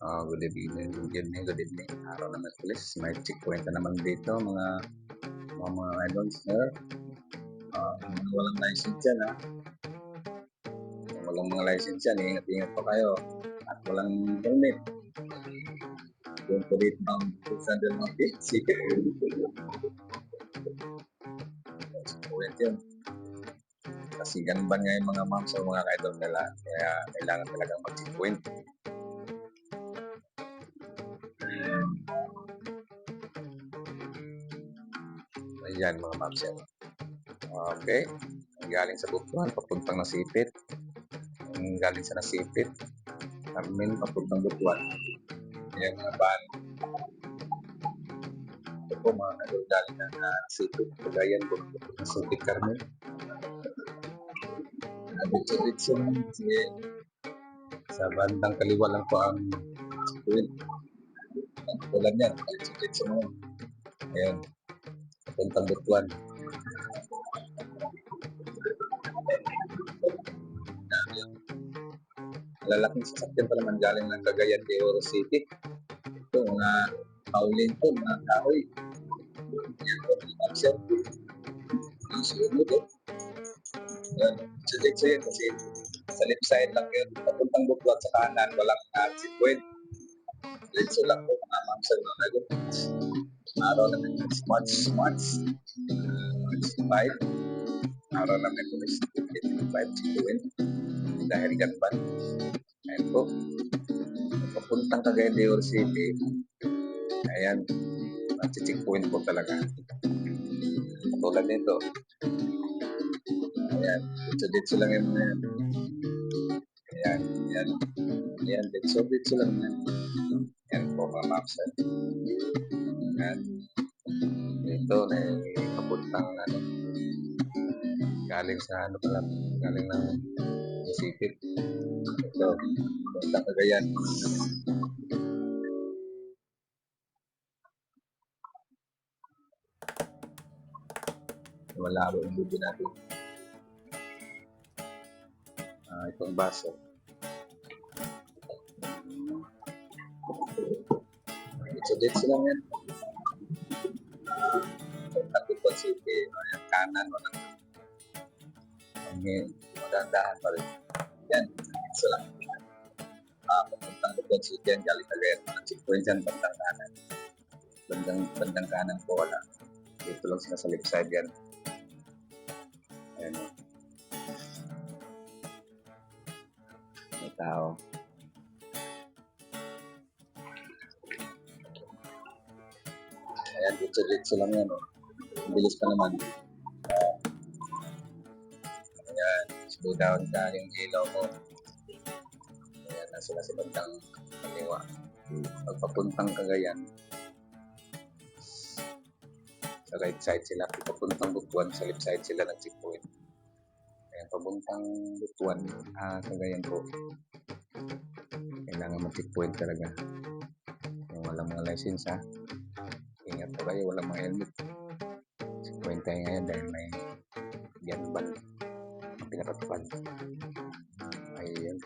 Good evening, good evening. Araw ng Merkulis. May checkpoint na naman dito, mga idols, sir. Mga walang license dyan, ha. Kung walang mga license dyan, ingat-ingat pa kayo. At walang helmet. Don't forget ang sandal ng pitsi. Checkpoint yun. Kasi ganban nga yung mga ma'am sa mga idol nila. Kaya kailangan talagang mag-checkpoint. Ayan mga ma'am sir. Okay. Galing sa Butuan, papuntang Nasipit. Galing sa Nasipit. Carmen, papuntang Butuan. Ayan mga van. Ito po mga idol galing na Nasipit. Cagayan po. Nasipit Carmen. Dito naman kasi sa bandang kaliwa lang po ang checkpoint. Tulad yan. Dito naman. Ayan. Papuntang Butuan. Lalaking sasakyan pa naman galing ng Cagayan de Oro City. Ito, mga Paulin po, mga kahoy. Yan po, mga action. Ang sunod po. Yan, so yun kasi sa left side lang yun. Papuntang Butuan sa kanan, walang checkpoint. Diretso lang po, mga mamsal mga lagot. Araw namin March 5. Araw namin po is 5 checkpoint. Dahil ganban. Ayan po. Papuntang Cagayan de Oro City. Ayan. Checkpoint po talaga. Tulad nito. Ayan. Dito lang yun. Ayan. Dito lang yan. Ayan po mga maps. Ayan. Dito na papuntang galing sa pala. Galing ng Nasipit. Ito. Papuntang Cagayan. Malabo yung video natin. Itong baso. Dito lang yan. Butuan City. Ayan, kanan. Magandaan pa rin. Yan. Dito lang. Papuntang Butuan City yan. Galing Cagayan. Checkpoint yan. Bandang kanan. Bandang kanan po wala. Dito lang sila sa left side yan. Ayan. May tao. Ayan, dito lang yan. Bilis pa naman. Ayan, slow down ka yung ilaw mo. Ayan, nasa sa bandang kaliwa. Pagpapuntang Cagayan, sa right side sila. Papuntang Butuan, sa left side sila ng checkpoint. Ayan, papuntang Butuan, Cagayan po. Kailangan mag-checkpoint talaga. Kung walang mga license, ha. Ingat po kayo, walang mga helmet. Checkpoint tayo ngayon dahil may ganban ang pinapatupad. Ayun.